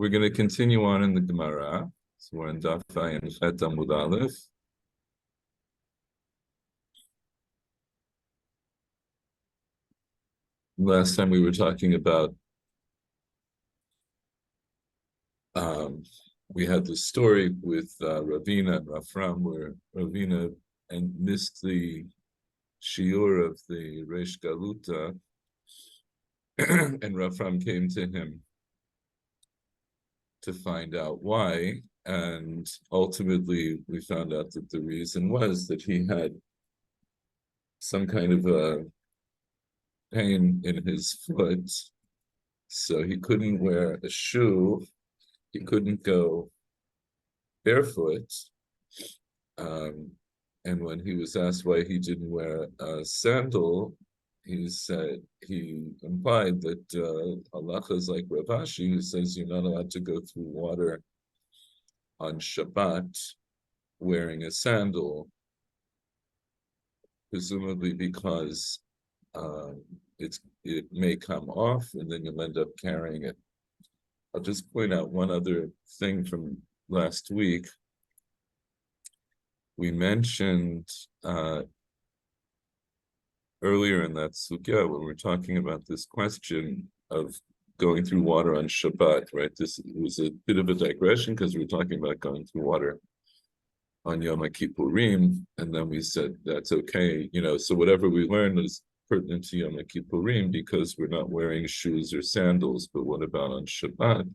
We're going to continue on in the Gemara. So we're in Daf and Chet Amud Aleph. Last time we were talking about we had the story with Ravina and Rafram where Ravina missed the shiur of the Reish Galuta and Rafram came to him to find out why, and ultimately we found out that the reason was that he had some kind of a pain in his foot, so he couldn't wear a shoe, he couldn't go barefoot, and when he was asked why he didn't wear a sandal, he implied that halacha is like Rav Ashi, who says you're not allowed to go through water on Shabbat wearing a sandal, presumably because it may come off and then you'll end up carrying it. I'll just point out one other thing from last week. We mentioned earlier in that sugya when we're talking about this question of going through water on Shabbat, right? This was a bit of a digression because we were talking about going through water on Yoma Kippurim, and then we said that's okay, so whatever we learned is pertinent to Yom Kippurim because we're not wearing shoes or sandals, but what about on Shabbat?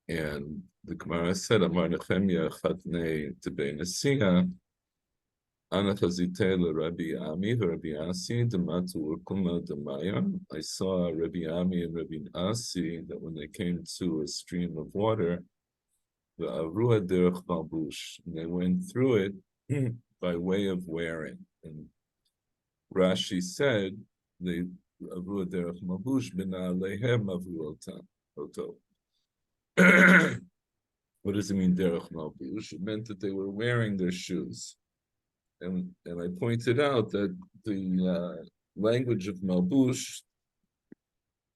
And the Gemara said, Amar Nechemia Chatnei Tebei Nesiya, Ana Chazitei Rabbi Ami Rabbi Asi Dematu Urkuma Demaya. I saw Rabbi Ami and Rabbi Asi that when they came to a stream of water, the Avruha Derech Malbush, and they went through it by way of wearing. And Rashi said, "The Avruha Derech Malbush b'na alehem avru oto." What does it mean, Derech Malbush? It meant that they were wearing their shoes. And I pointed out that the language of Malbush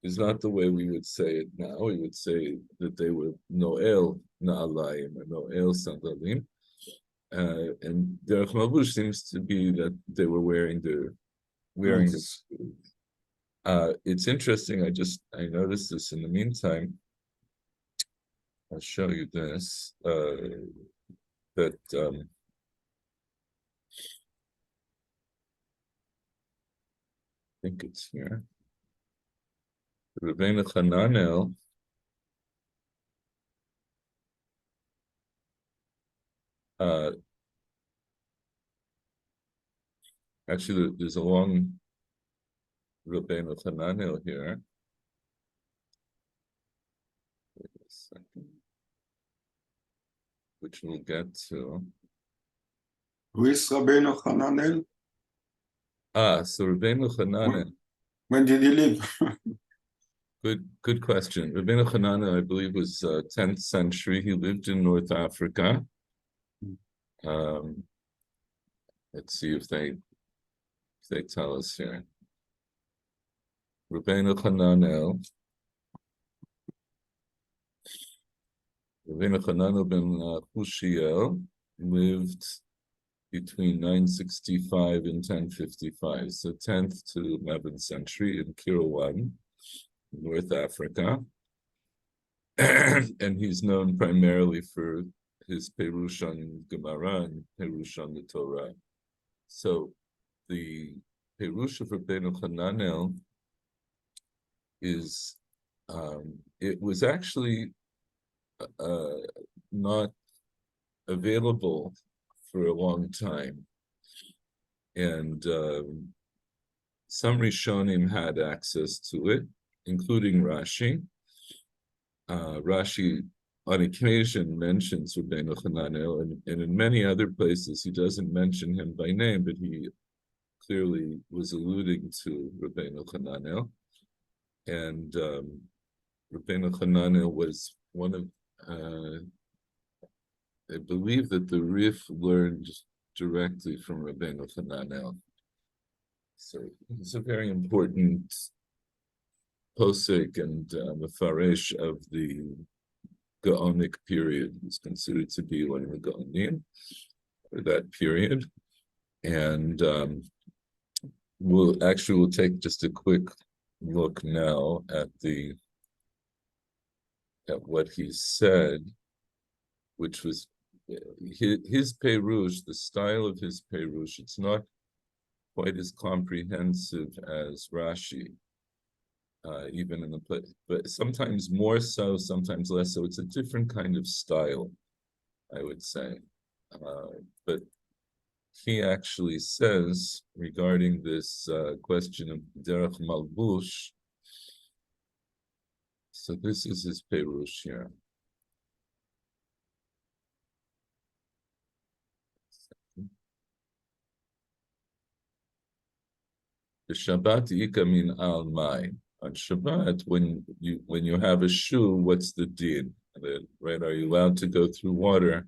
is not the way we would say it now. We would say that they were Noel Na'alayim or Noel Sandalim. And Derech Malbush seems to be that they were wearing the shoes. It's interesting, I noticed this in the meantime. I'll show you this, that I think it's here. Rabbeinu Hananel actually there's a long Rabbeinu Hananel here. Wait a second. Which we'll get to. Who is Rabbeinu Hananel? So Rabbeinu Hananel. When did he live? Good question. Rabbeinu Hananel, I believe, was 10th century. He lived in North Africa. Let's see if they tell us here. Rabbeinu Hananel. Rabbeinu Hananel ben Hushiel lived between 965 and 1055, so 10th to 11th century in Kirawan, North Africa. And he's known primarily for his Perush on Gemara and Perush on the Torah. So the Perush of Rabbeinu Hananel is, it was actually not available for a long time, and some Rishonim had access to it, including Rashi. Rashi on occasion mentions Rabbeinu Hananel, and in many other places he doesn't mention him by name, but he clearly was alluding to Rabbeinu Hananel. And Rabbeinu Hananel was one of I believe that the Rif learned directly from Rabbeinu Hananel. So he's a very important posek and Mefaresh of the Gaonic period is considered to be one of the Gaonim, or that period. And we'll take just a quick look now at what he said, which was his Perush, the style of his Perush. It's not quite as comprehensive as Rashi, even in the place, but sometimes more so, sometimes less so. It's a different kind of style, I would say. But he actually says regarding this question of Derech Malbush, so this is his Perush here. The Shabbat Ika min al mai. On Shabbat, when you have a shoe, what's the din? Right? Are you allowed to go through water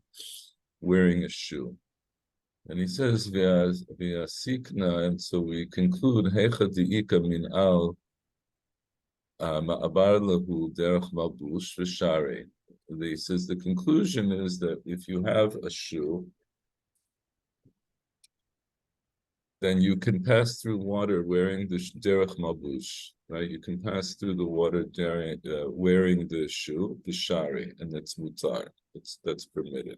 wearing a shoe? And he says via sikna, and so we conclude hecha Ika min al ma'abar lahu derech malbush v'share. He says the conclusion is that if you have a shoe, then you can pass through water wearing the derech malbush, right? You can pass through the water wearing the shoe, the shari, and that's mutar. That's permitted.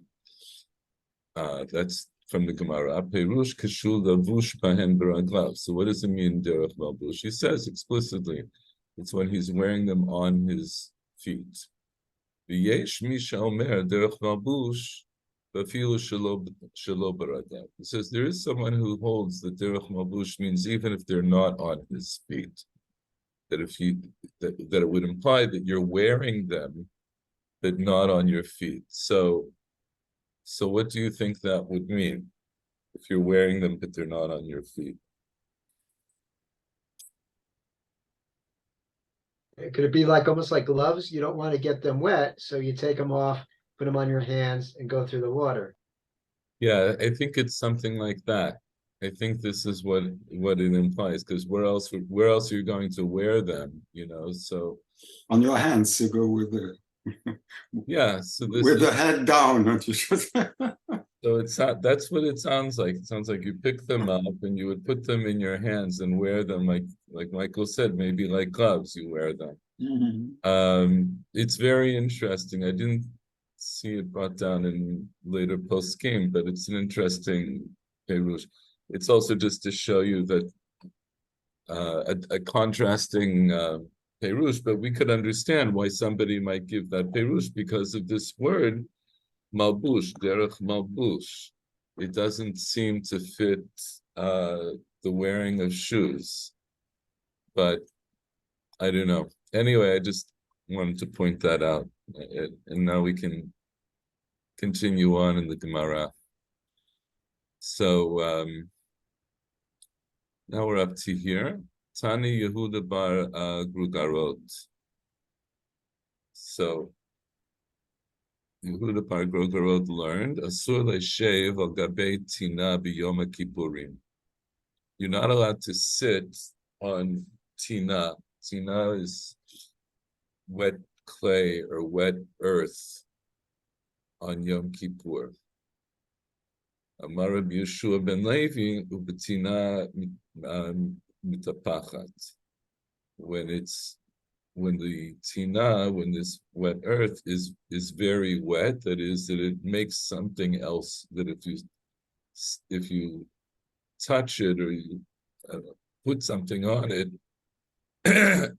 That's from the Gemara. Perush kashul lavush bahen beraglav. So what does it mean, derech malbush? He says explicitly, it's when he's wearing them on his feet. V'yesh misha omer derech malbush. He says there is someone who holds that derech malbush means even if they're not on his feet, that that it would imply that you're wearing them, but not on your feet. So what do you think that would mean if you're wearing them but they're not on your feet? Could it be like almost like gloves? You don't want to get them wet, so you take them off, put them on your hands, and go through the water. Yeah, I think it's something like that. I think this is what it implies, because where else are you going to wear them? So On your hands, you go with the yeah. So this with the head down, not you should. So that's what it sounds like. It sounds like you pick them up and you would put them in your hands and wear them like Michael said, maybe like gloves. You wear them. It's very interesting. I didn't see it brought down in later post game, but it's an interesting perush. It's also just to show you that a contrasting perush, but we could understand why somebody might give that perush because of this word malbush, derech malbush. It doesn't seem to fit the wearing of shoes, but I don't know. Anyway, I just wanted to point that out, and now we can continue on in the Gemara. So now we're up to here. Tani Yehuda bar Grugarot. So Yehuda bar Grugarot learned Asur le'shev al gabei tina b'Yoma Kippurim. You're not allowed to sit on tina. Tina is wet clay or wet earth on Yom Kippur. Amar Rabbi Yeshua ben Levi ubetina mitapachat. When this wet earth is very wet, that is, that it makes something else, that if you touch it or you put something on it,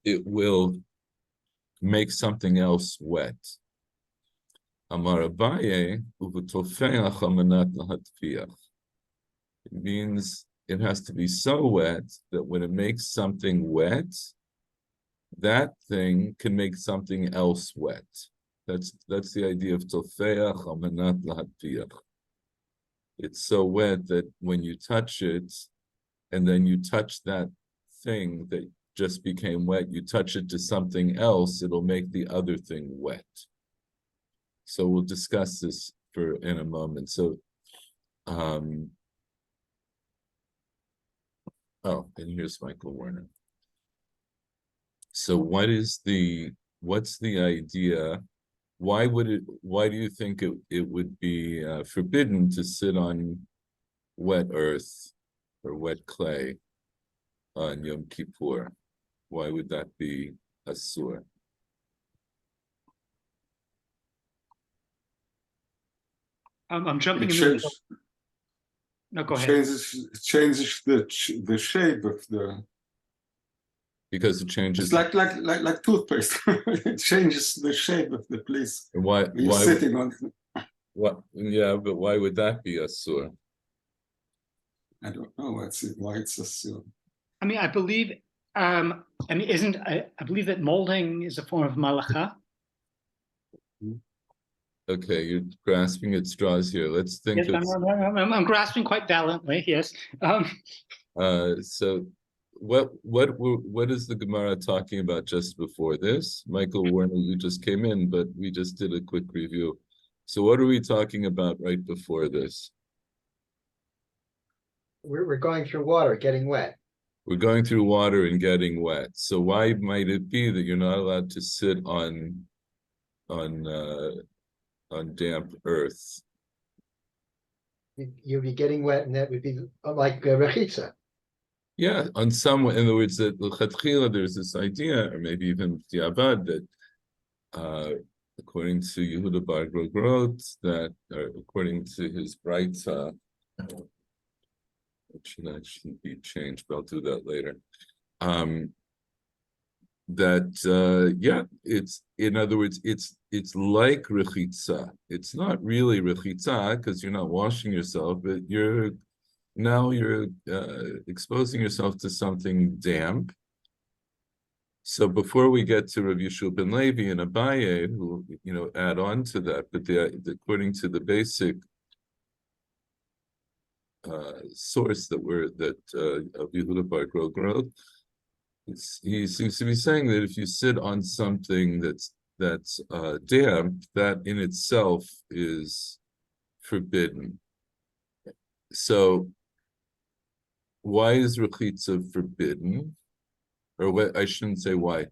it will make something else wet. Amar Abaye uvetofeach amanat lahatfiach. It means it has to be so wet that when it makes something wet, that thing can make something else wet. That's the idea of tofeach amanat lahatfiach. It's so wet that when you touch it, and then you touch that thing that just became wet, you touch it to something else, it'll make the other thing wet. So we'll discuss this in a moment. So, and here's Michael Werner. So what's the idea? Why do you think it would be forbidden to sit on wet earth or wet clay on Yom Kippur? Why would that be asur? I'm jumping It in the middle. changes, No, go ahead. changes the shape of the. Because it changes. It's like toothpaste. It changes the shape of the place Why you're sitting on. what yeah, but why would that be asur? I don't know why it's so. I mean, I believe, I believe that molding is a form of malacha. Okay, you're grasping at straws here. Let's think Yes, I'm grasping quite valiantly. Yes. So what is the Gemara talking about just before this? Michael Warner, you just came in, but we just did a quick review. So what are we talking about right before this? We're going through water, getting wet. We're going through water and getting wet. So why might it be that you're not allowed to sit on damp earth? You'll be getting wet, and that would be like rechitza. Yeah, on some, in other words, that l'chatchila, there's this idea, or maybe even diavad, that according to Yehuda Bar Grogrot, that according to his Breitah, it should actually be changed, but I'll do that later. Yeah, it's, in other words, it's like rechitza. It's not really rechitza because you're not washing yourself, but you're exposing yourself to something damp. So before we get to Rav Yeshua ben Levi and Abaye, who add on to that, but according to the basic source that of Yehuda Bar Grogrot, he seems to be saying that if you sit on something that's damp, that in itself is forbidden. So why is rechitza forbidden? Or what, I shouldn't say why.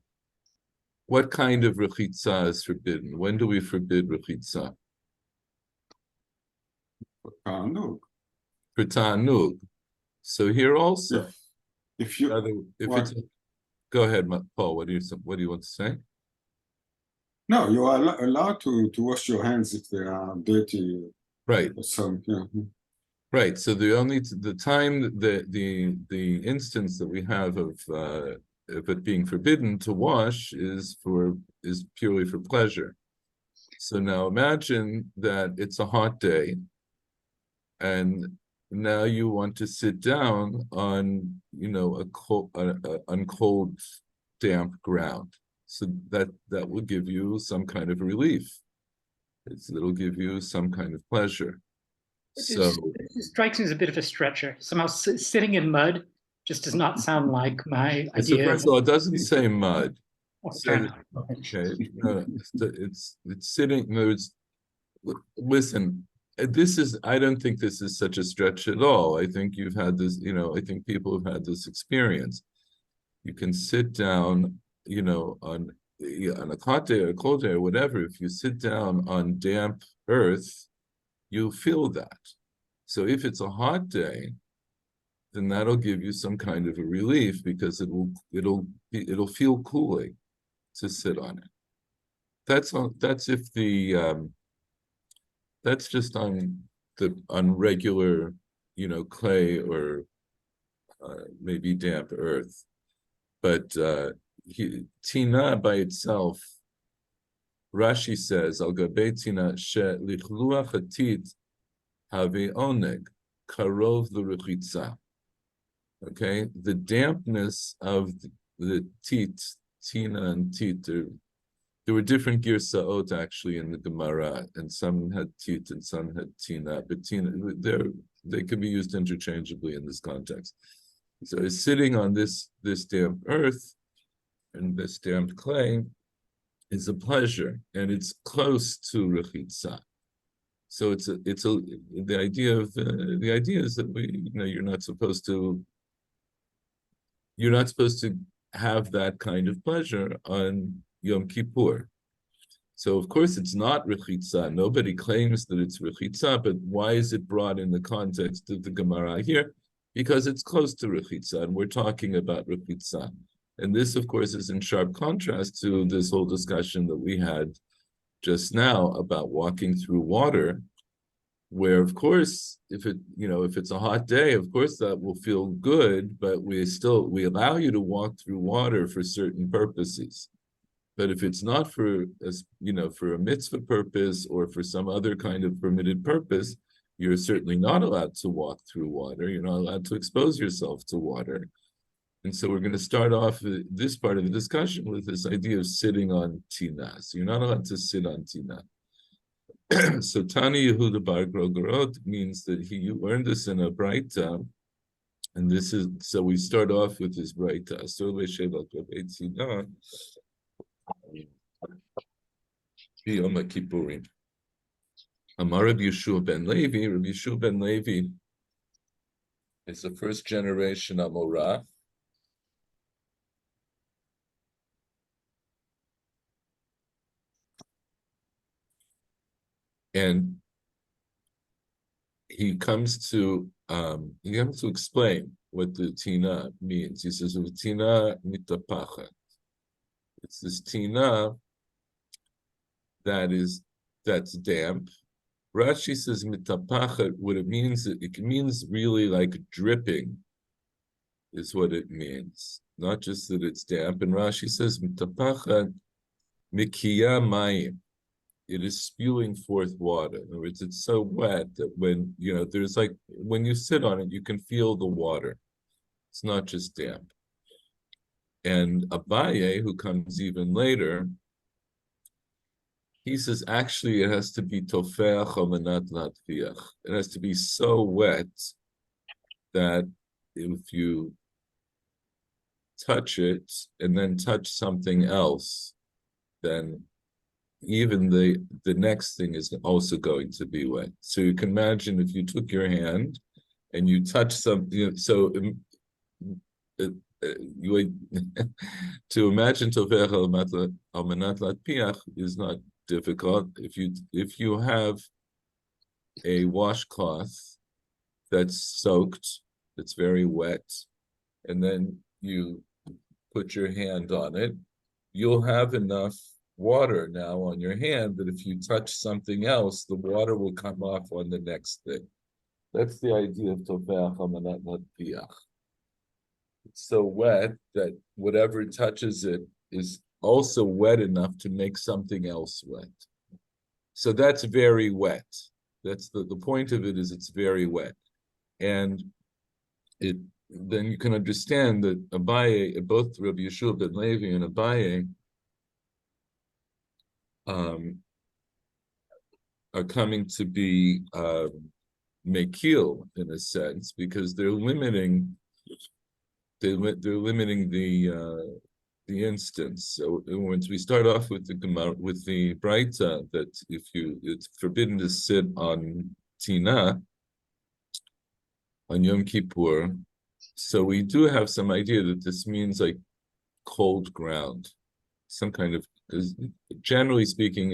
What kind of rechitza is forbidden? When do we forbid rechitza? No. For ta'anug. So here also, If you go ahead, Paul. What do you want to say? No, you are allowed to wash your hands if they are dirty. Right. So yeah. Right. So the time the instance that we have of it being forbidden to wash is purely for pleasure. So now imagine that it's a hot day, and now you want to sit down on on cold, damp ground. So that will give you some kind of relief. It'll give you some kind of pleasure. So it strikes me as a bit of a stretcher. Somehow sitting in mud just does not sound like my idea. So first of all, it doesn't say mud. Okay. No, it's sitting. No, listen. I don't think this is such a stretch at all. I think you've had this. I think people have had this experience. You can sit down, on a hot day or a cold day or whatever. If you sit down on damp earth, you'll feel that. So if it's a hot day, then that'll give you some kind of a relief because it'll feel cooling to sit on it. That's just on regular, clay or maybe damp earth. But tina by itself, Rashi says, al gabei tina she lichluach hatit have oneg karov l'rechitza. Okay, the dampness of the tina and tit. There were different girsaot actually in the Gemara, and some had tit and some had tina. But tina, they could be used interchangeably in this context. So it's sitting on this damp earth and this damp clay is a pleasure, and it's close to rechitza. So the idea is that you're not supposed to have that kind of pleasure on Yom Kippur. So of course it's not rechitza. Nobody claims that it's rechitza, but why is it brought in the context of the Gemara here? Because it's close to rechitza, and we're talking about rechitza. And this, of course, is in sharp contrast to this whole discussion that we had just now about walking through water, where of course, if it's a hot day, of course that will feel good, but we allow you to walk through water for certain purposes. But if it's not for a mitzvah purpose or for some other kind of permitted purpose, you're certainly not allowed to walk through water. You're not allowed to expose yourself to water. And so we're going to start off this part of the discussion with this idea of sitting on tina. So you're not allowed to sit on tina. So Tani Yehuda Bar Grogorot means that he learned this in a Braita, and this is, so we start off with this Braita. Yoma Kippurim. Amar Rabbi Yeshua ben Levi. Rabbi Yeshua ben Levi is the first generation Amorah. And he comes to explain what the tina means. He says, "Tina mitapachat." It's this tina that's damp. Rashi says mitapachat. What it means really like dripping, is what it means. Not just that it's damp. And Rashi says mitapachat mikiya mayim. It is spewing forth water. In other words, it's so wet that when you sit on it, you can feel the water. It's not just damp. And Abaye, who comes even later, he says actually it has to be tofeach omenat latviach. It has to be so wet that if you touch it and then touch something else, then even the next thing is also going to be wet. So you can imagine if you took your hand and you touch something, you to imagine tofeach almanat latpiach is not difficult. If you have a washcloth that's soaked, it's very wet, and then you put your hand on it, you'll have enough water now on your hand that if you touch something else, the water will come off on the next thing. That's the idea of tofeach almanat latpiach. It's so wet that whatever touches it is also wet enough to make something else wet. So that's very wet. That's the point of it, is it's very wet. And then you can understand that Abaye, both Rabbi Yeshua ben Levi and Abaye, are coming to be mekil in a sense, because they're limiting the instance. So once we start off with the Braita, that it's forbidden to sit on tina on Yom Kippur. So we do have some idea that this means like cold ground, some kind of, because generally speaking,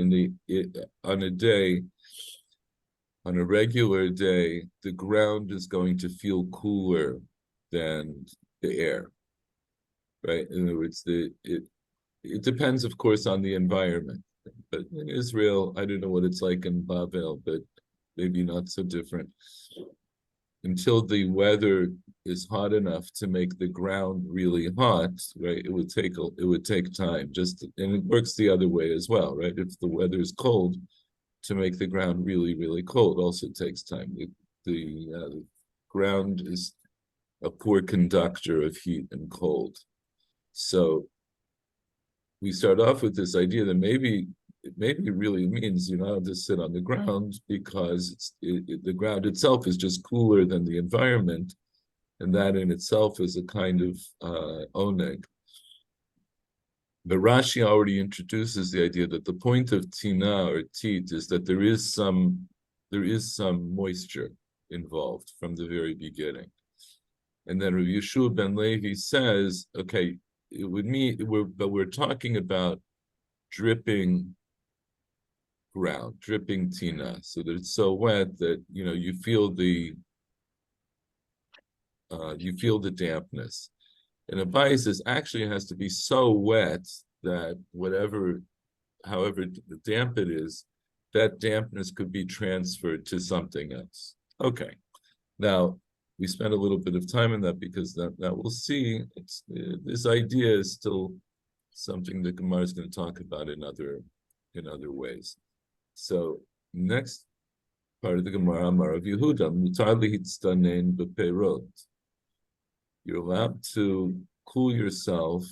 on a regular day, the ground is going to feel cooler than the air, right? In other words, it depends, of course, on the environment. But in Israel, I don't know what it's like in Babel, but maybe not so different. Until the weather is hot enough to make the ground really hot, right? It would take time. And it works the other way as well, right? If the weather is cold, to make the ground really, really cold also takes time. The ground is a poor conductor of heat and cold. So we start off with this idea that maybe it really means you're not allowed to sit on the ground, because the ground itself is just cooler than the environment, and that in itself is a kind of oneg. But Rashi already introduces the idea that the point of tina or tit is that there is some moisture involved from the very beginning. And then Rabbi Yeshua ben Levi says, okay, it would mean we're talking about dripping ground, dripping tina, so that it's so wet that you feel the dampness. And a bias actually has to be so wet that however damp it is, that dampness could be transferred to something else. Okay, now we spent a little bit of time on that because that we'll see. This idea is still something that Gemara is going to talk about in other ways. So next part of the Gemara, Amar of Yehuda, mutar lehitztanen beperot. You're allowed to cool yourself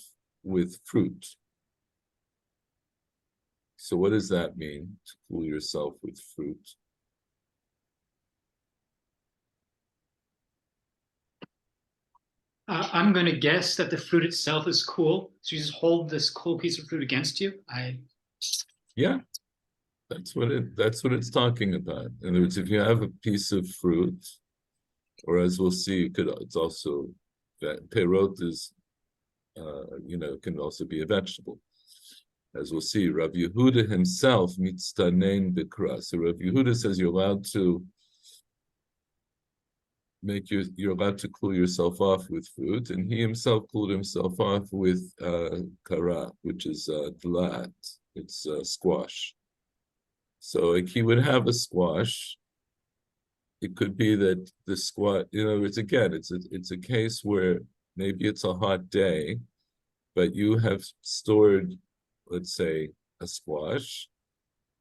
with fruit. So what does that mean, to cool yourself with fruit? I'm going to guess that the fruit itself is cool. So you just hold this cool piece of fruit against you. Yeah, that's what it's talking about. In other words, if you have a piece of fruit, or as we'll see, it's also that perot is, can also be a vegetable. As we'll see, Rav Yehuda himself mitztanen bikra. So Rav Yehuda says you're allowed to cool yourself off with fruit, and he himself cooled himself off with kara, which is dlat. It's squash. So like he would have a squash. It could be that the squash, it's a case where maybe it's a hot day, but you have stored, let's say, a squash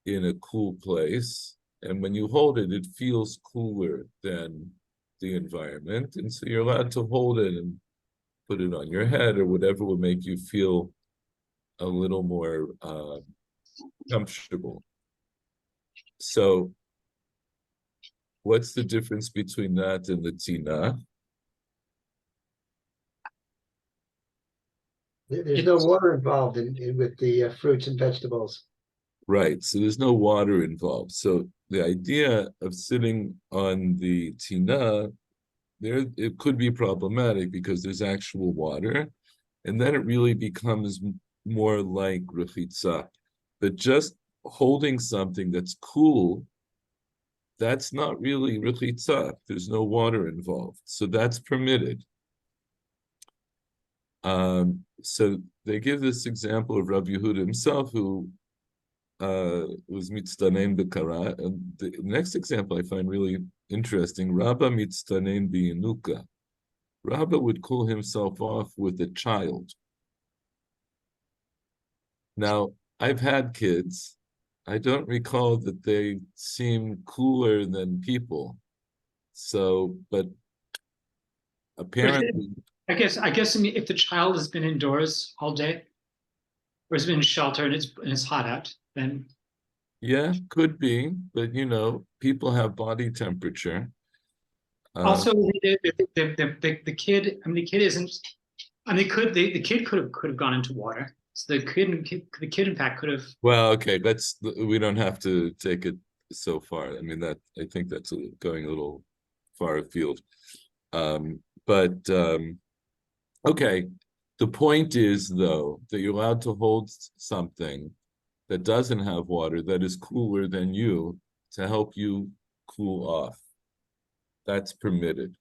in a cool place, and when you hold it, it feels cooler than the environment, and so you're allowed to hold it and put it on your head or whatever will make you feel a little more comfortable. So what's the difference between that and the tina? There's no water involved with the fruits and vegetables. Right, so there's no water involved. So the idea of sitting on the tina, it could be problematic because there's actual water, and then it really becomes more like rechitza. But just holding something that's cool, that's not really rechitza. There's no water involved, so that's permitted. So they give this example of Rabbi Yehuda himself, who was mitztanen b'kara. And the next example I find really interesting. Rabba mitztanen b'yenuka. Rabba would cool himself off with a child. Now, I've had kids. I don't recall that they seem cooler than people. So, but apparently, I guess if the child has been indoors all day, or has been in shelter and it's hot out, then yeah, could be. But people have body temperature. Also the kid. I mean, the kid isn't. I mean, the kid could have gone into water. So the kid in fact could have. Well, okay, we don't have to take it so far. I mean, I think that's going a little far afield. Okay, the point is, though, that you're allowed to hold something that doesn't have water that is cooler than you to help you cool off. That's permitted.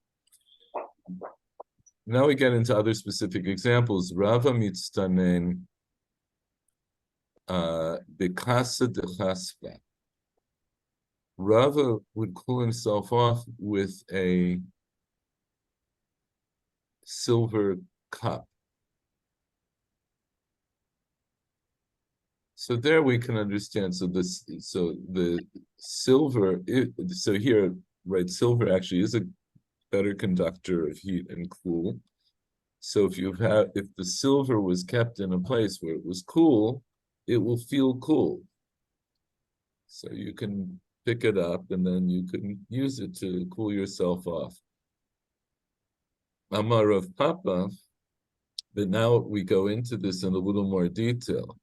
Now we get into other specific examples. Rava mitztanen bekasa de chaspa. Rava would cool himself off with a silver cup. So there we can understand. So the silver. So here, right? Silver actually is a better conductor of heat and cool. So if the silver was kept in a place where it was cool, it will feel cool. So you can pick it up and then you can use it to cool yourself off. Amar of Papa, but now we go into this in a little more detail.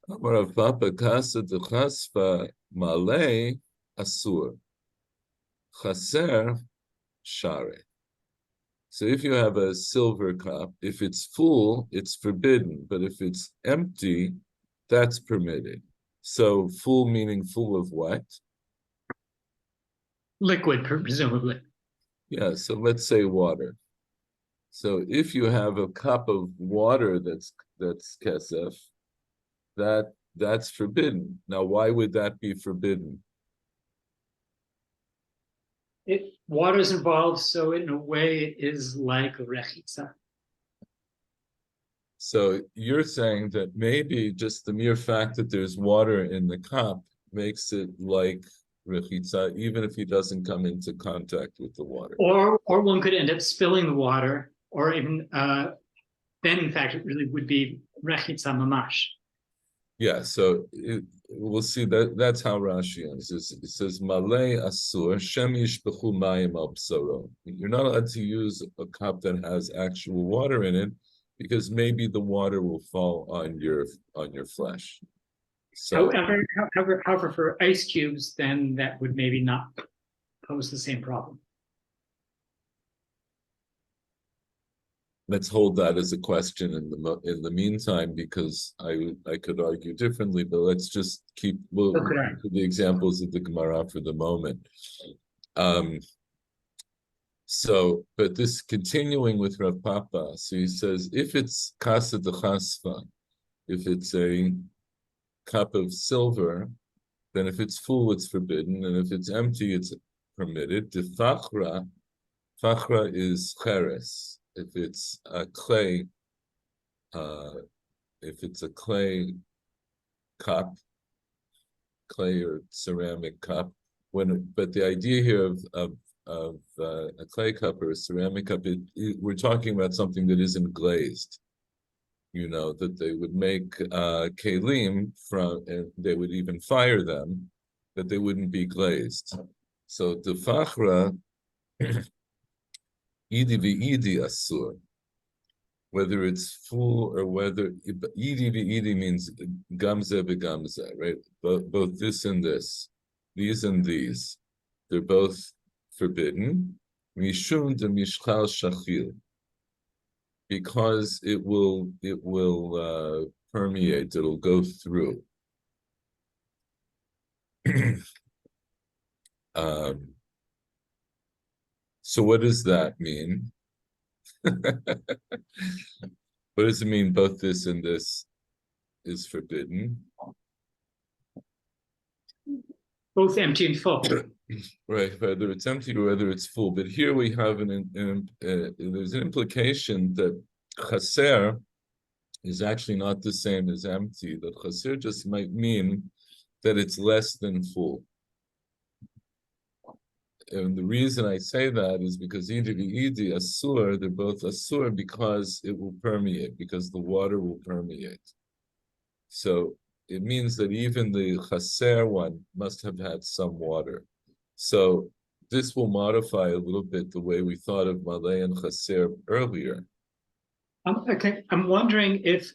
Amar of Papa, Kasa de Chaspa Malay Asur. Chaser Share. So if you have a silver cup, if it's full, it's forbidden, but if it's empty, that's permitted. So full meaning full of what? Liquid, presumably. Yeah, so let's say water. So if you have a cup of water that's kesef, that's forbidden. Now, why would that be forbidden? Water is involved, so in a way it is like rechitza. So you're saying that maybe just the mere fact that there's water in the cup makes it like rechitza, even if he doesn't come into contact with the water. Or one could end up spilling the water, or even then in fact it really would be rechitza mamash. Yeah, so we'll see that that's how Rashi ends. It says malay asur shem yishpechu mayim al psaro. You're not allowed to use a cup that has actual water in it because maybe the water will fall on your flesh. So However, for ice cubes, then that would maybe not pose the same problem. let's hold that as a question in the meantime, because I could argue differently, but let's just keep the examples of the Gemara for the moment. So, but this continuing with Rav Papa, so he says, if it's kasa de chasfa, if it's a cup of silver, then if it's full, it's forbidden, and if it's empty, it's permitted. The fachra is cheres. If it's a clay, if it's a clay cup, clay or ceramic cup, but the idea here of a clay cup or a ceramic cup, we're talking about something that isn't glazed. You know, that they would make kelim from, and they would even fire them, but they wouldn't be glazed. So the fachra, idi v'idi asur, whether it's full or whether, idi v'idi means gamze v'gamze, right? Both this and this, these and these, they're both forbidden. Mishum de mishchal shachil, because it will permeate, it'll go through. So what does that mean? What does it mean both this and this is forbidden? Both empty and full. Right, whether it's empty or whether it's full. But here we have there's an implication that chaser is actually not the same as empty. That chaser just might mean that it's less than full. And the reason I say that is because idi asur, they're both asur because it will permeate, because the water will permeate. So it means that even the chaser one must have had some water. So this will modify a little bit the way we thought of malay and chaser earlier. Okay, I'm wondering if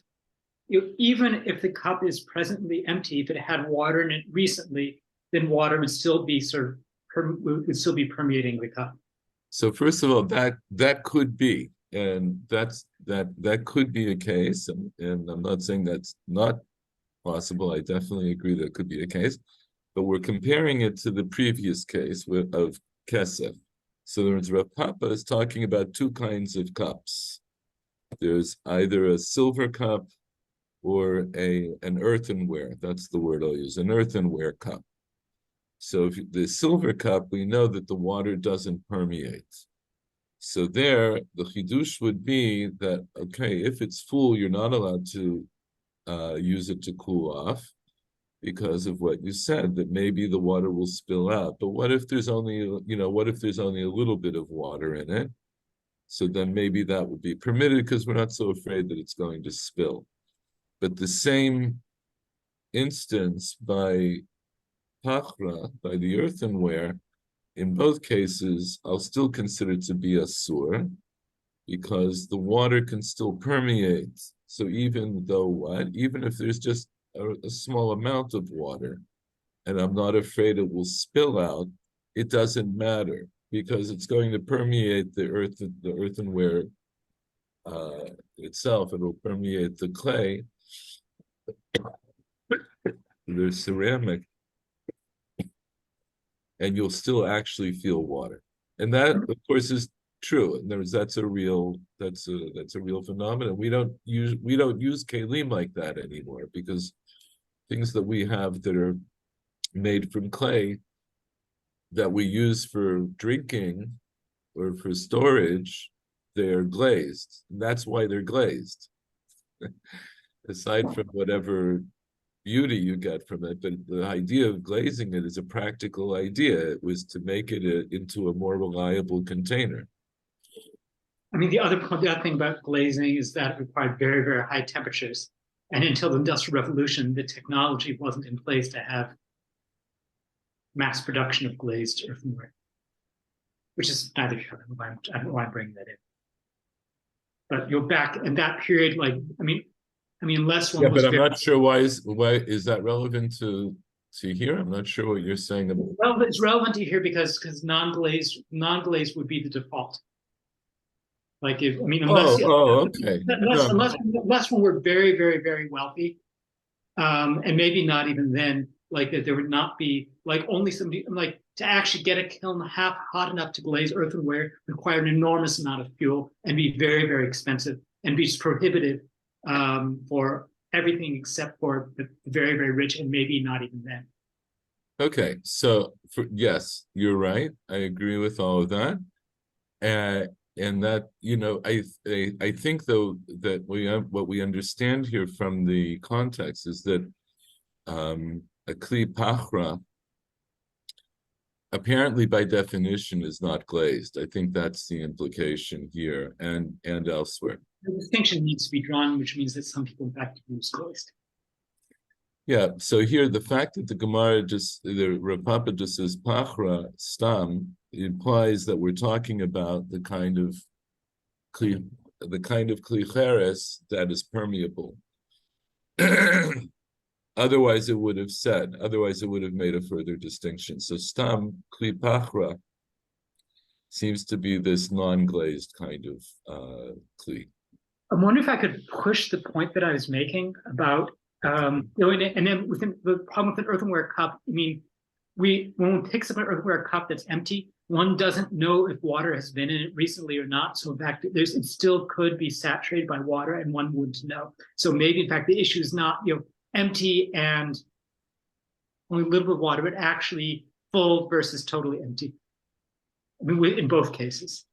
even if the cup is presently empty, if it had water in it recently, then water would still be would still be permeating the cup. So first of all, that could be, and that could be a case, and I'm not saying that's not possible. I definitely agree that could be a case, but we're comparing it to the previous case of kesef. So there's Rav Papa is talking about two kinds of cups. There's either a silver cup or an earthenware. That's the word I'll use, an earthenware cup. So if the silver cup, we know that the water doesn't permeate. So there, the chidush would be that, okay, if it's full, you're not allowed to use it to cool off because of what you said, that maybe the water will spill out. But what if there's only, what if there's only a little bit of water in it? So then maybe that would be permitted because we're not so afraid that it's going to spill. But the same instance by Pachra, by the earthenware, in both cases, I'll still consider it to be a sur, because the water can still permeate. So even if there's just a small amount of water, and I'm not afraid it will spill out, it doesn't matter, because it's going to permeate the earthenware itself. It'll permeate the clay, the ceramic, and you'll still actually feel water. And that, of course, is true. And that's a real phenomenon. We don't use kalim like that anymore, because things that we have that are made from clay that we use for drinking or for storage, they're glazed. And that's why they're glazed. Aside from whatever beauty you get from it, but the idea of glazing it is a practical idea. It was to make it into a more reliable container. I mean, the other thing about glazing is that it required very, very high temperatures. And until the Industrial Revolution, the technology wasn't in place to have mass production of glazed earthenware, which is neither here. I don't know why I'm bringing that in. But you're back in that period, like, I mean, unless one was. But I'm not sure why is that relevant to here? I'm not sure what you're saying about. Well, it's relevant to here because non-glazed would be the default. Like if unless okay. unless when we're very, very, very wealthy, and maybe not even then, like that there would not be like only somebody like to actually get a kiln half hot enough to glaze earthenware require an enormous amount of fuel and be very, very expensive and be prohibitive for everything except for the very, very rich and maybe not even then. Okay, so yes, you're right. I agree with all of that. And that, I think though that what we understand here from the context is that a kli pachra apparently by definition is not glazed. I think that's the implication here and elsewhere. The distinction needs to be drawn, which means that some people in fact use glazed. Yeah, so here the fact that the Gemara the Rav Papa just says pachra stam implies that we're talking about the kind of klicheres that is permeable. Otherwise, it would have made a further distinction. So stam kli pachra seems to be this non-glazed kind of kli. I'm wondering if I could push the point that I was making about and then within the problem with an earthenware cup, I mean, when one picks up an earthenware cup that's empty, one doesn't know if water has been in it recently or not. So in fact, it still could be saturated by water, and one wouldn't know. So maybe in fact the issue is not empty and only a little bit of water, but actually full versus totally empty. I mean, in both cases.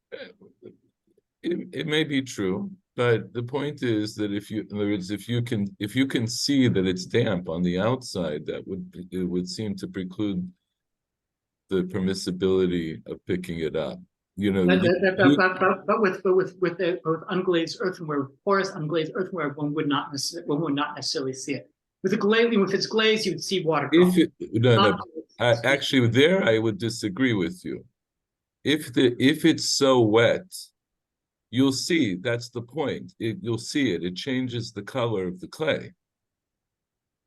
It may be true. But the point is that if you can see that it's damp on the outside, it would seem to preclude the permissibility of picking it up. But with unglazed earthenware, porous unglazed earthenware, one would not necessarily see it. With a glaze, if it's glazed, you would see water. Actually, there I would disagree with you. If it's so wet, you'll see, that's the point. You'll see it. It changes the color of the clay.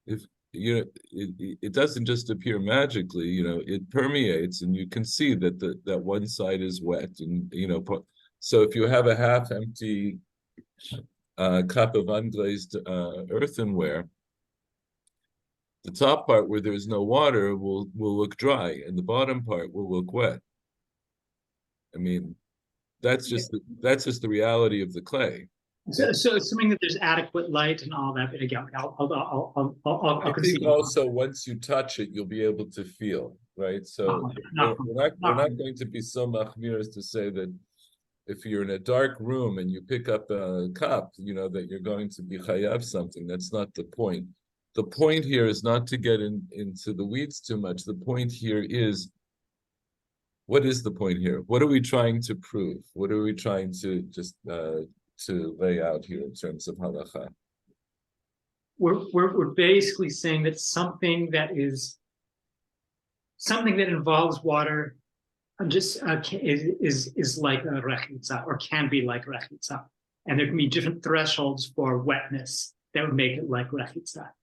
It doesn't just appear magically. It permeates, and you can see that that one side is wet. And so if you have a half-empty cup of unglazed earthenware, the top part where there's no water will look dry, and the bottom part will look wet. I mean, that's just the reality of the clay. So assuming that there's adequate light and all that, but again, I'll think also once you touch it, you'll be able to feel, right? So we're not going to be so machmir as to say that if you're in a dark room and you pick up a cup, that you're going to be chayav something. That's not the point. The point here is not to get into the weeds too much. The point here is, what is the point here? What are we trying to prove? What are we trying to just to lay out here in terms of halacha? We're basically saying that something that involves water just is like a rechitza, or can be like rechitza, and there can be different thresholds for wetness that would make it like rechitza.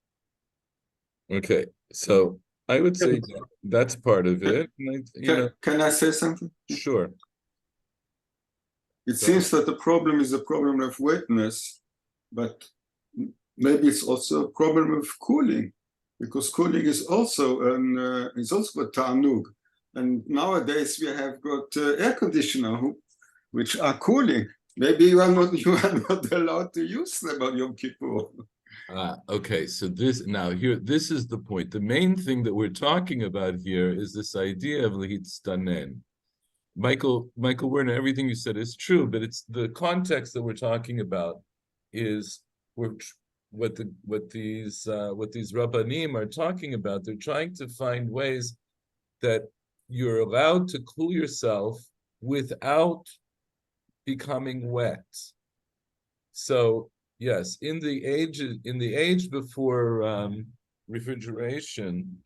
Okay, so I would say that's part of it. And Can I say something? sure. It seems that the problem is a problem of wetness, but maybe it's also a problem of cooling, because cooling is also a ta'anug. And nowadays we have got air conditioner which are cooling. Maybe you are not allowed to use them on Yom Kippur. Okay, so this is the point. The main thing that we're talking about here is this idea of lehitzanen. Michael Werner, everything you said is true, but it's the context that we're talking about is what these rabbanim are talking about. They're trying to find ways that you're allowed to cool yourself without becoming wet. So yes, in the age before refrigeration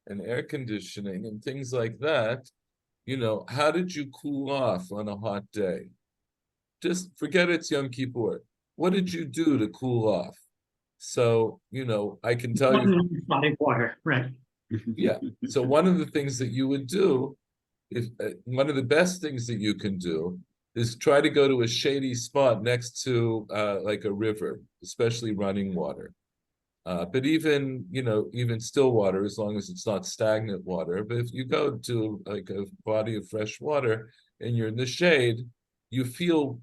and air conditioning and things like that, how did you cool off on a hot day? Just forget it's Yom Kippur. What did you do to cool off? So, I can tell you. Body water, right? Yeah. So one of the things that you would do, one of the best things that you can do is try to go to a shady spot next to like a river, especially running water. But even still water, as long as it's not stagnant water. But if you go to like a body of fresh water and you're in the shade, you feel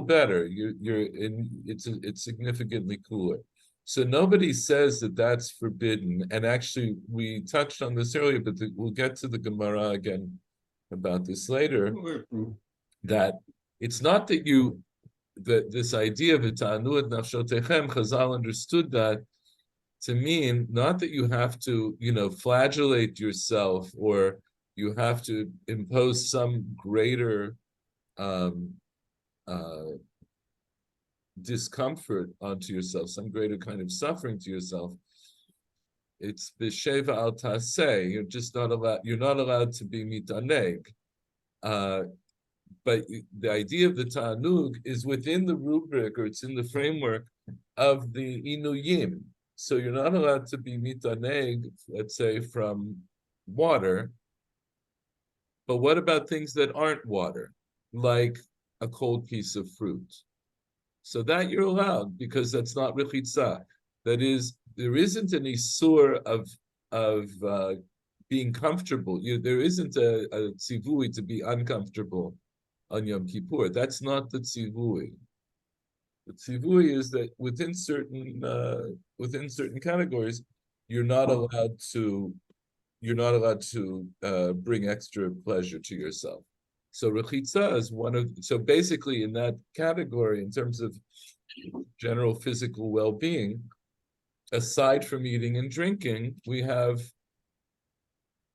better. It's significantly cooler. So nobody says that that's forbidden. And actually, we touched on this earlier, but we'll get to the Gemara again about this later. That it's not that this idea of ta'anuat nafshotechem, Chazal understood that to mean not that you have to, flagellate yourself or you have to impose some greater discomfort onto yourself, some greater kind of suffering to yourself. It's b'sheva al taseh. You're just not allowed. You're not allowed to be mitaneg. But the idea of the ta'anug is within the rubric, or it's in the framework of the inuyim. So you're not allowed to be mitaneg, let's say, from water. But what about things that aren't water, like a cold piece of fruit? So that you're allowed, because that's not rechitza. That is, there isn't an isur of being comfortable. There isn't a tzivui to be uncomfortable on Yom Kippur. That's not the tzivui. The tzivui is that within certain categories, you're not allowed to bring extra pleasure to yourself. So rechitza is so basically in that category, in terms of general physical well-being, aside from eating and drinking, we have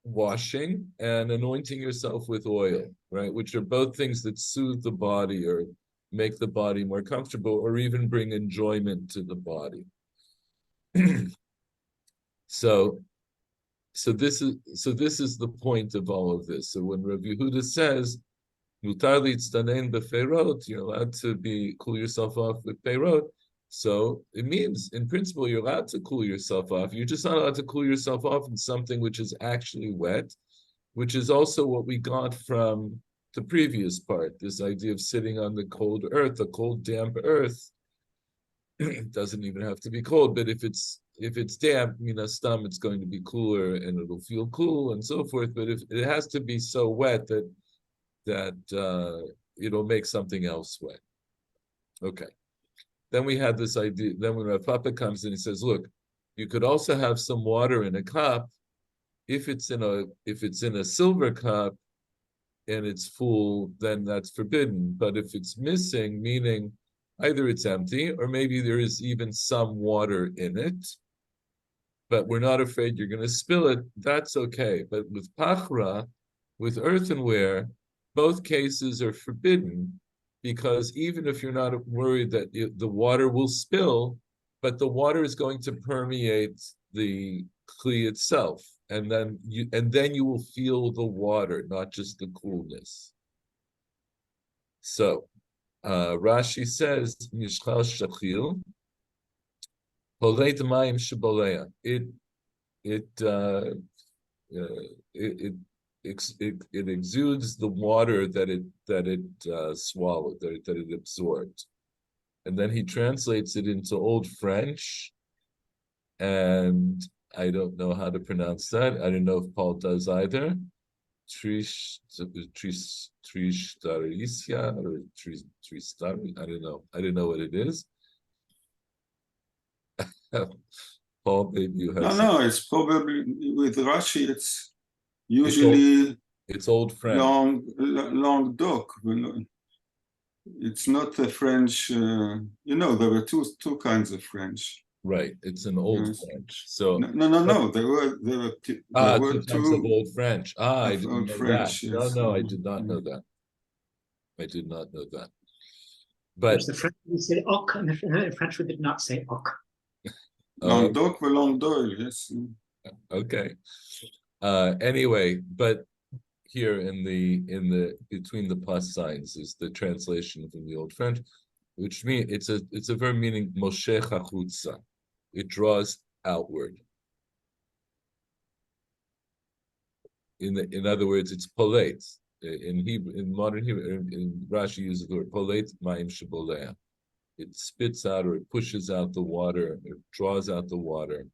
washing and anointing yourself with oil, right? Which are both things that soothe the body or make the body more comfortable or even bring enjoyment to the body. So this is the point of all of this. So when Rav Yehuda says, "Mutar litztanen beferot," you're allowed to cool yourself off with perot. So it means, in principle, you're allowed to cool yourself off. You're just not allowed to cool yourself off in something which is actually wet, which is also what we got from the previous part. This idea of sitting on the cold earth, the cold, damp earth. It doesn't even have to be cold, but if it's damp, minastam, it's going to be cooler and it'll feel cool and so forth. But if it has to be so wet that it'll make something else wet. Okay. Then we had this idea. Then when Rav Papa comes in, he says, "Look, you could also have some water in a cup. If it's in a silver cup and it's full, then that's forbidden. But if it's missing, meaning either it's empty or maybe there is even some water in it, but we're not afraid you're going to spill it, that's okay. But with pachra, with earthenware, both cases are forbidden, because even if you're not worried that the water will spill, but the water is going to permeate the kli itself, and then you will feel the water, not just the coolness. So Rashi says, "Mishchal shachil, poleit mayim sheboleya." it it it exudes the water that it swallowed, that it absorbed. And then he translates it into Old French, and I don't know how to pronounce that. I don't know if Paul does either. Tristarisia or Tristari. I don't know. I don't know what it is. Paul, maybe you have No, it's probably with Rashi. It's usually it's Old French. long doc. It's not a French. There were two kinds of French. Right, it's an Old Yes. French. So No. There were two kinds of two Old French. I didn't Old know French. that. Yes. No, I did not know that. I did not know that. But the French would say ok, and the French did not say ok. Languedoc or Languedoc, yes. Okay. Anyway, but here in the between the plus signs is the translation from the Old French, which means it's a verb meaning moshech hachutza. It draws outward. In other words, it's polate. In Hebrew, in modern Hebrew, in Rashi uses the word polate ma'im shebolea. It spits out or it pushes out the water, it draws out the water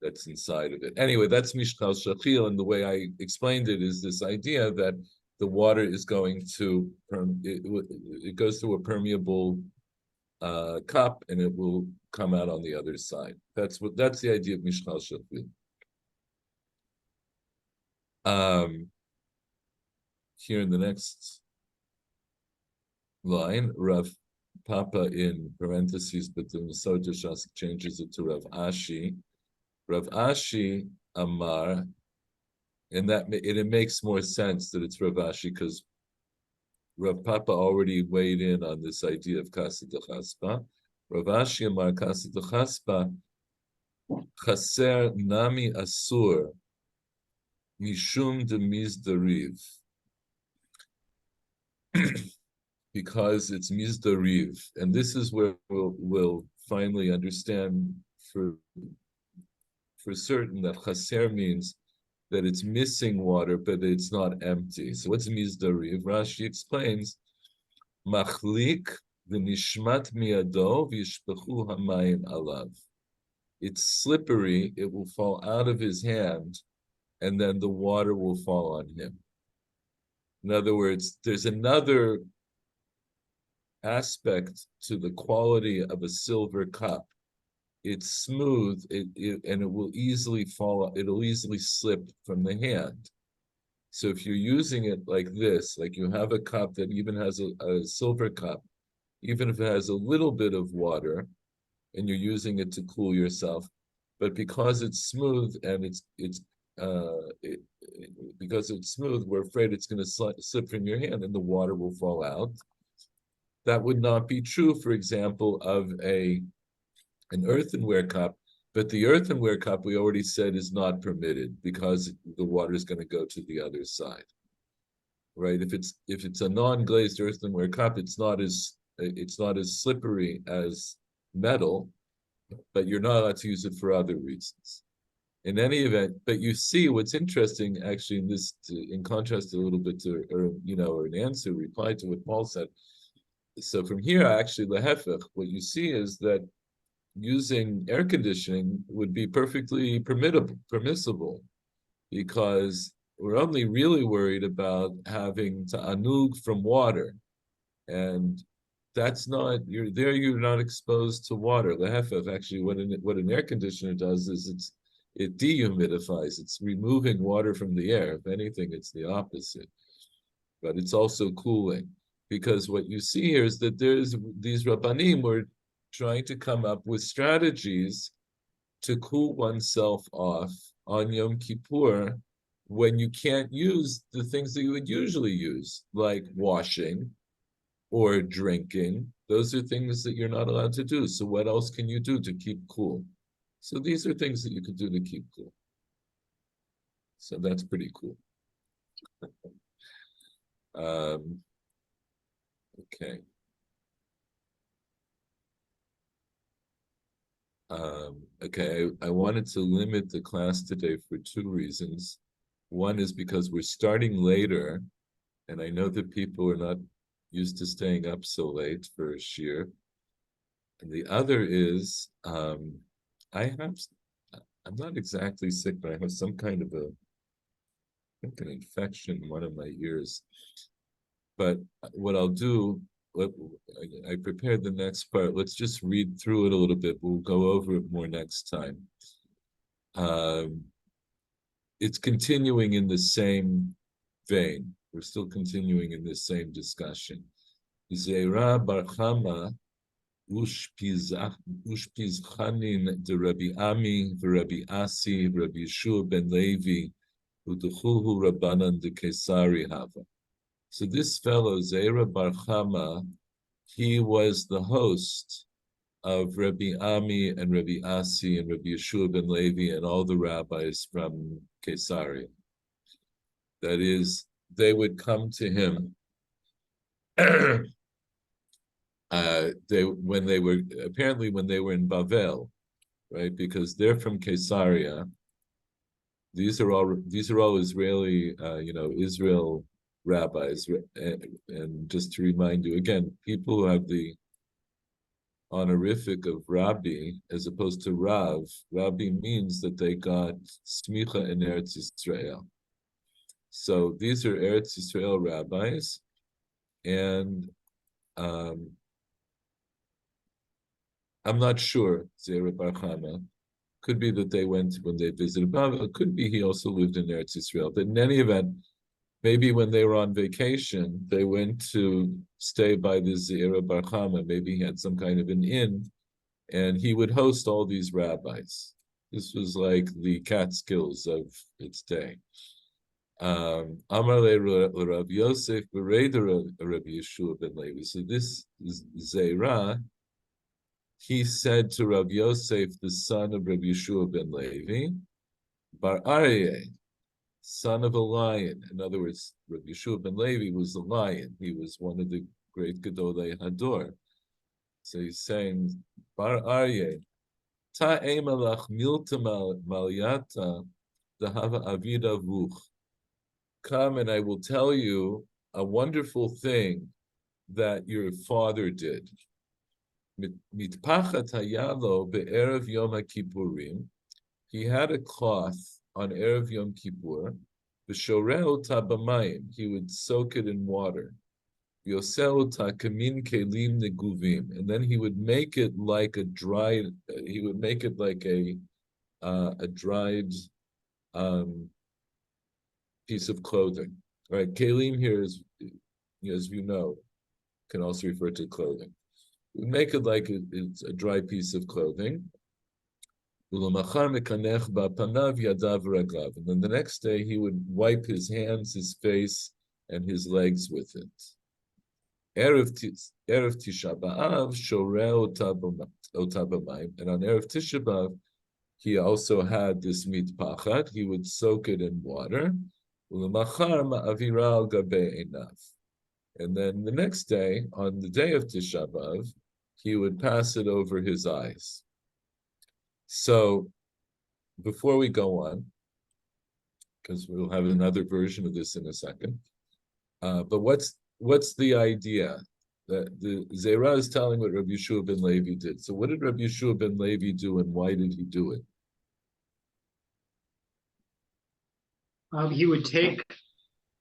that's inside of it. Anyway, that's Mishkal Shachil, and the way I explained it is this idea that the water is going to, it goes through a permeable cup and it will come out on the other side. That's the idea of Mishkal Shachil. Here in the next line, Rav Papa in parentheses, but the Masota Shas changes it to Rav Ashi. Rav Ashi Amar, and that it makes more sense that it's Rav Ashi because Rav Papa already weighed in on this idea of Kaseh D'Chaspa. Rav Ashi Amar Kaseh D'Chaspa Chaser Nami Asur Mishum de Mizdariv. Because it's Mizdariv, and this is where we'll finally understand for certain that chaser means that it's missing water, but it's not empty. So what's Mizdariv? Rashi explains, Machlik v'nishmat miyado v'yishpechu hamayim alav. It's slippery, it will fall out of his hand, and then the water will fall on him. In other words, there's another aspect to the quality of a silver cup. It's smooth, and it will easily fall, it'll easily slip from the hand. So if you're using it like this, like you have a cup that even has a silver cup, even if it has a little bit of water, and you're using it to cool yourself, but because it's smooth and because it's smooth, we're afraid it's going to slip from your hand and the water will fall out. That would not be true, for example, of an earthenware cup, but the earthenware cup we already said is not permitted because the water is going to go to the other side, right? If it's a non-glazed earthenware cup, it's not as slippery as metal, but you're not allowed to use it for other reasons. In any event, but you see what's interesting actually in this, in contrast a little bit to, or an answer reply to what Paul said. So from here, actually, lehefech, what you see is that using air conditioning would be perfectly permissible, because we're only really worried about having ta'anug from water, and that's not, you're not exposed to water. Lehefech, actually, what an air conditioner does is it dehumidifies. It's removing water from the air. If anything, it's the opposite. But it's also cooling, because what you see here is that there's these Rabbanim were trying to come up with strategies to cool oneself off on Yom Kippur when you can't use the things that you would usually use, like washing or drinking. Those are things that you're not allowed to do. So what else can you do to keep cool? So these are things that you could do to keep cool. So that's pretty cool. Okay. Okay, I wanted to limit the class today for two reasons. One is because we're starting later, and I know that people are not used to staying up so late for a shiur. And the other is, I'm not exactly sick, but I have some kind of I think an infection in one of my ears. But what I'll do, I prepared the next part. Let's just read through it a little bit. We'll go over it more next time. It's continuing in the same vein. We're still continuing in the same discussion. Zeira bar Chama ushpizchanin de Rabbi Ami v'Rabbi Asi v'Rabbi Yeshua ben Levi u'duchuhu Rabbanan de Kesari Hava. So this fellow, Zeira bar Chama, he was the host of Rabbi Ami and Rabbi Asi and Rabbi Yeshua ben Levi and all the rabbis from Caesarea. That is, they would come to him. When they were in Bavel, right? Because they're from Caesarea. These are all Israeli, Israel rabbis. And just to remind you again, people who have the honorific of Rabbi as opposed to Rav. Rabbi means that they got smicha in Eretz Yisrael. So these are Eretz Yisrael rabbis, and I'm not sure, Zeira bar Chama. Could be that they went when they visited Bavel. It could be he also lived in Eretz Yisrael. But in any event, maybe when they were on vacation, they went to stay by the Zeira bar Chama. Maybe he had some kind of an inn, and he would host all these rabbis. This was like the Catskills of its day. Amar le Rav Yosef b'reida Rabbi Yeshua ben Levi. So this is Zeira. He said to Rav Yosef, the son of Rabbi Yeshua ben Levi, Bar Aryeh, son of a lion. In other words, Rabbi Yeshua ben Levi was the lion. He was one of the great Gedolei Hador. So he's saying, Bar Aryeh, Ta emalach milta malyata dahava avida vuch. Come and I will tell you a wonderful thing that your father did. Mitpachat hayalo be'erev Yom HaKippurim. He had a cloth on Erev Yom Kippur. V'shoreu ta b'mayim. He would soak it in water. Yoseu ta kamin kelim neguvim. And then he would make it like a dried. He would make it like a dried piece of clothing. All right, kelim here is, as you know, can also refer to clothing. We make it like it's a dry piece of clothing. And then the next day he would wipe his hands, his face, and his legs with it. Erev Tisha B'Av shoreh ota b'mayim. And on Erev Tisha B'Av, he also had this mitpachat. He would soak it in water. And then the next day, on the day of Tisha B'Av, he would pass it over his eyes. So, before we go on, because we'll have another version of this in a second, but what's the idea? That the Zeira is telling what Rabbi Yeshua ben Levi did. So what did Rabbi Yeshua ben Levi do, and why did he do it? He would take,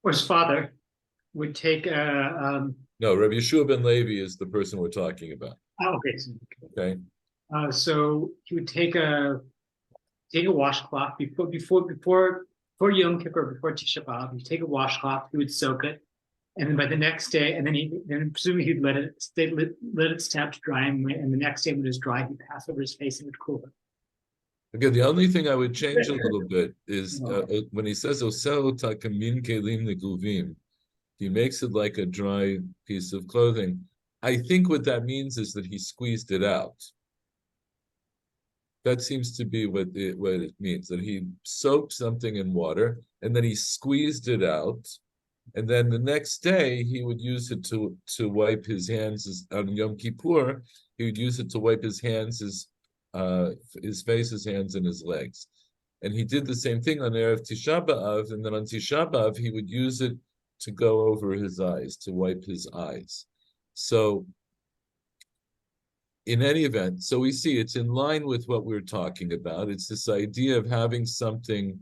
or his father would take No, Rabbi Yeshua ben Levi is the person we're talking about. okay. Okay. So he would take a washcloth before Yom Kippur, before Tisha B'Av. He'd take a washcloth, he would soak it, and then by the next day, and then presumably he'd let it stand to dry, and the next day when it was dry, he'd pass over his face and it would cool it. Again, the only thing I would change a little bit is when he says "Oseo takamin kelim neguvim," he makes it like a dry piece of clothing. I think what that means is that he squeezed it out. That seems to be what it means, that he soaked something in water and then he squeezed it out, and then the next day he would use it to wipe his hands on Yom Kippur. He would use it to wipe his hands, his his face, his hands, and his legs. And he did the same thing on Erev Tisha B'Av, and then on Tisha B'Av, he would use it to go over his eyes, to wipe his eyes. So, in any event, so we see it's in line with what we're talking about. It's this idea of having something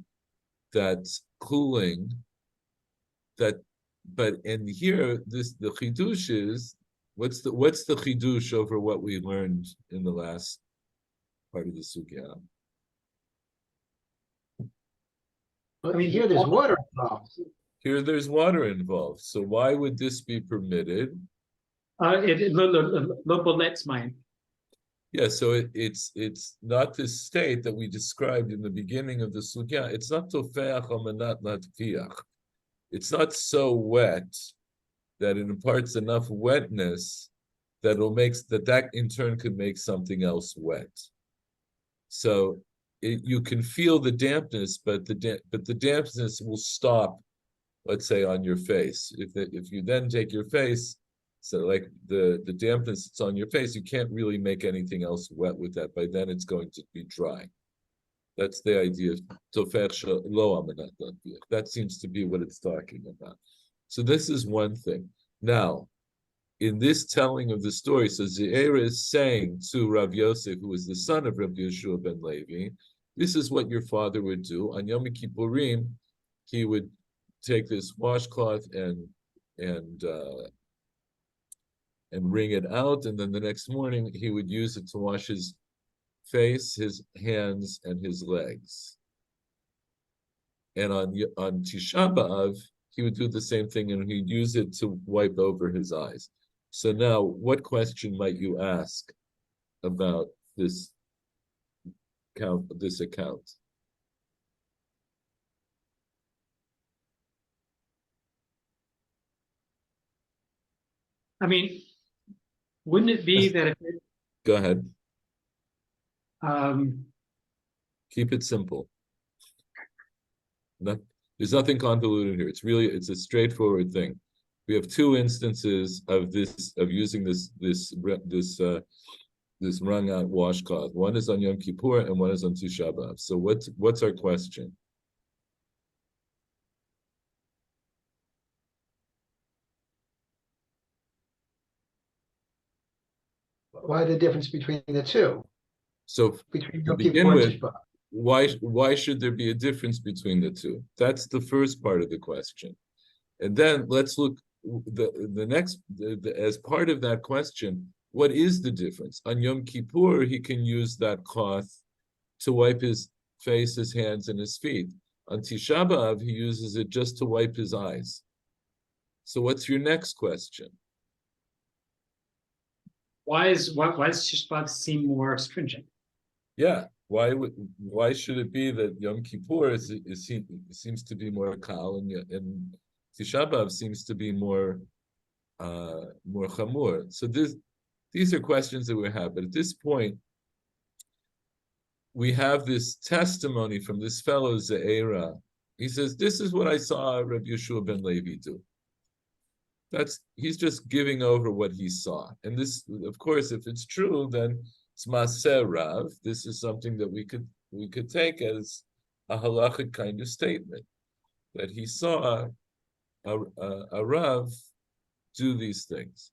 that's cooling, and here, the chidush is, what's the chidush over what we learned in the last part of the sugya? But here there's water involved. Here there's water involved. So why would this be permitted? Let's mine. Yeah, so it's not this state that we described in the beginning of the sugya. It's not tofeach amanat latfiach. It's not so wet that it imparts enough wetness that that in turn could make something else wet. So you can feel the dampness, but the dampness will stop, let's say, on your face. If you then take your face, so like the dampness that's on your face, you can't really make anything else wet with that. By then it's going to be dry. That's the idea of tofech lo amanat latfiach. That seems to be what it's talking about. So this is one thing. Now, in this telling of the story, so Ze'era is saying to Rav Yosef, who is the son of Rav Yeshua ben Levi, this is what your father would do. On Yom Kippurim, he would take this washcloth and wring it out, and then the next morning he would use it to wash his face, his hands, and his legs. And on Tisha B'Av, he would do the same thing, and he'd use it to wipe over his eyes. So now, what question might you ask about this account? I mean, wouldn't it be that if it, Go ahead. um, Keep it simple. There's nothing convoluted here. It's a straightforward thing. We have two instances of using this wrung out washcloth. One is on Yom Kippur and one is on Tisha B'Av. So what's our question? Why the difference between the two? So Between to Yom begin Kippur and with, Tishba. why should there be a difference between the two? That's the first part of the question. And then let's look the next as part of that question, what is the difference? On Yom Kippur, he can use that cloth to wipe his face, his hands, and his feet. On Tisha B'Av, he uses it just to wipe his eyes. So what's your next question? why does Tisha B'Av seem more stringent? Yeah, why should it be that Yom Kippur seems to be more kal and Tisha B'Av seems to be more chamur? So these are questions that we have, but at this point, we have this testimony from this fellow Ze'era. He says, "This is what I saw Rabbi Yeshua ben Levi do." He's just giving over what he saw, and this, of course, if it's true, then it's Maser Rav. This is something that we could take as a halachic kind of statement that he saw a Rav do these things.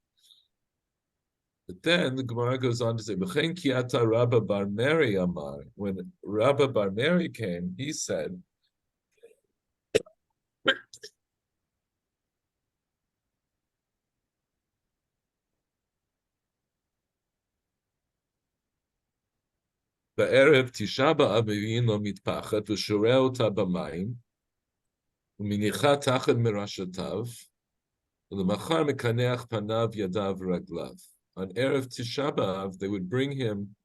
But then the Gemara goes on to say, "B'chein kiata Rabba bar Meri amar." When Rabba bar Meri came, he said, "Ba'erev Tisha B'Av mevi'in lo mitpachat v'shoreh ota b'mayim u'minicha tachad merashatav u'lemachar mekaneach panav yadav raglav." On Erev Tisha B'Av, they would bring him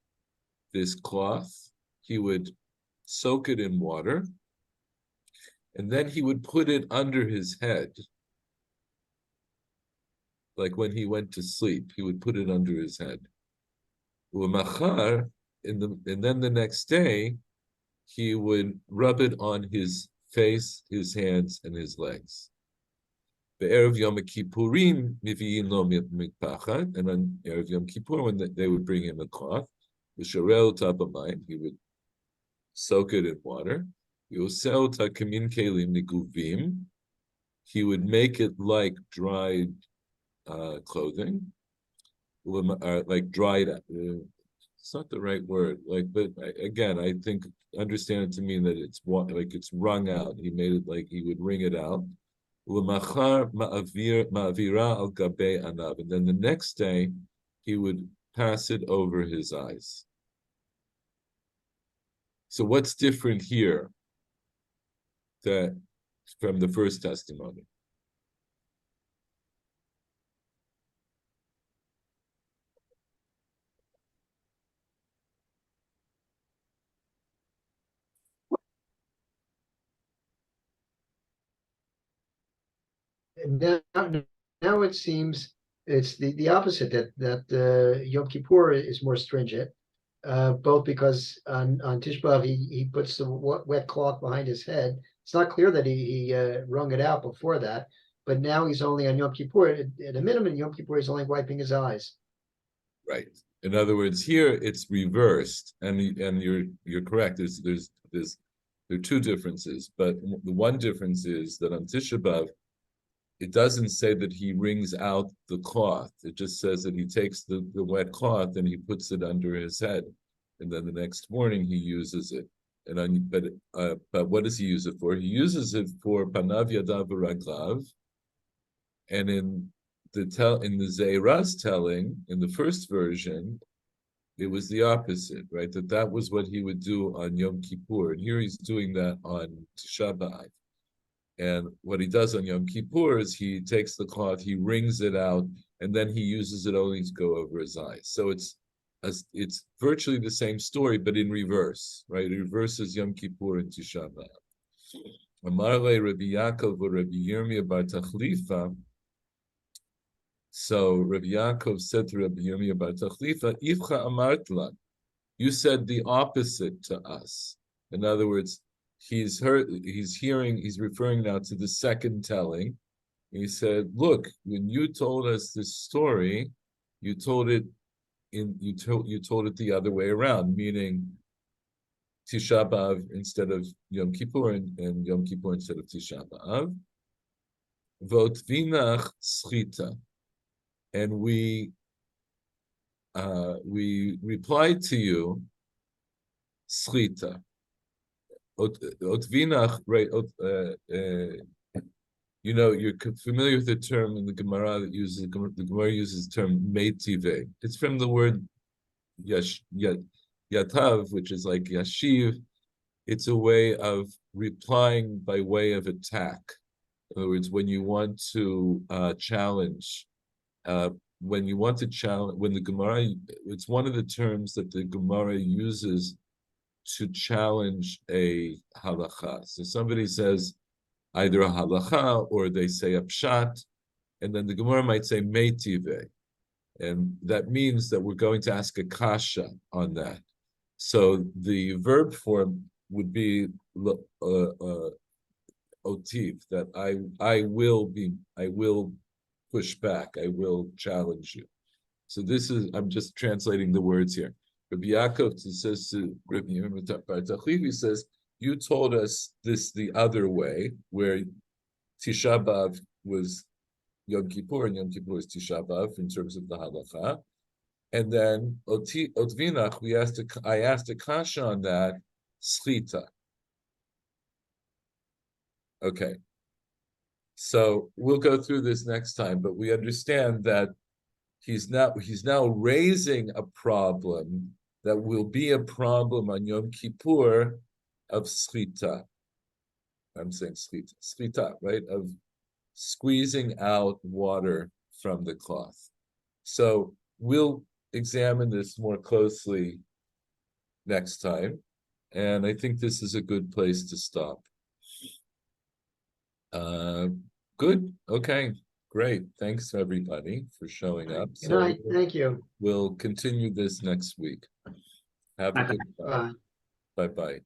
this cloth. He would soak it in water, and then he would put it under his head. Like when he went to sleep, he would put it under his head. U'machar, and then the next day, he would rub it on his face, his hands, and his legs. Be'erev Yom Kippurim mivi'in lo mitpachat, and on Erev Yom Kippur, when they would bring him a cloth, L'sharel tabamayim, he would soak it in water. Yosel takamin kelim niguvim, he would make it like dried clothing, like dried. It's not the right word. Like, but again, I think understand it to mean that it's like it's wrung out. He made it like he would wring it out. L'machar ma'avira al gabe anav, and then the next day he would pass it over his eyes. So what's different here that from the first testimony? Now, now it seems it's the opposite, that Yom Kippur is more stringent, both because on Tisha B'Av he puts the wet cloth behind his head. It's not clear that he wrung it out before that, but now he's only on Yom Kippur. At a minimum, Yom Kippur he's only wiping his eyes. Right. In other words, here it's reversed, and you're correct. There are two differences, but the one difference is that on Tisha B'Av, it doesn't say that he wrings out the cloth. It just says that he takes the wet cloth and he puts it under his head, and then the next morning he uses it. But what does he use it for? He uses it for panav yadav v'raglav, and in the Zeira's telling in the first version, it was the opposite, right? That was what he would do on Yom Kippur, and here he's doing that on Tisha B'Av. And what he does on Yom Kippur is he takes the cloth, he wrings it out, and then he uses it only to go over his eyes. So it's virtually the same story, but in reverse, right? It reverses Yom Kippur and Tisha B'Av. Amar le Rabbi Yaakov or Rabbi Yirmiyah bar Tachlifa. So Rabbi Yaakov said to Rabbi Yirmiyah bar Tachlifa, Ifcha amartla, you said the opposite to us. In other words, he's referring now to the second telling. He said, look, when you told us this story, you told it the other way around, meaning Tisha B'Av instead of Yom Kippur and Yom Kippur instead of Tisha B'Av. Votvinach schita. And we replied to you, schita. Otvinach, right? You're familiar with the term in the Gemara that uses the Gemara uses the term meitive. It's from the word yatav, which is like yashiv. It's a way of replying by way of attack. In other words, when you want to challenge, when the Gemara, it's one of the terms that the Gemara uses to challenge a halacha. So somebody says either a halacha or they say a pshat, and then the Gemara might say meitive, and that means that we're going to ask a kasha on that. So the verb form would be otiv, that I will push back, I will challenge you. So I'm just translating the words here. Rabbi Yaakov says to Rabbi Yirmiyah bar Tachlifa, he says, you told us this the other way, where Tisha B'Av was Yom Kippur and Yom Kippur was Tisha B'Av in terms of the halacha. And then Otvinach, I asked a kasha on that, schita. Okay. So we'll go through this next time, but we understand that he's now raising a problem that will be a problem on Yom Kippur of schita. I'm saying schita, right? Of squeezing out water from the cloth. So we'll examine this more closely next time. And I think this is a good place to stop. Good. Okay. Great. Thanks everybody for showing up. Good night. Thank you. We'll continue this next week. Have a good time. Bye. Bye-bye.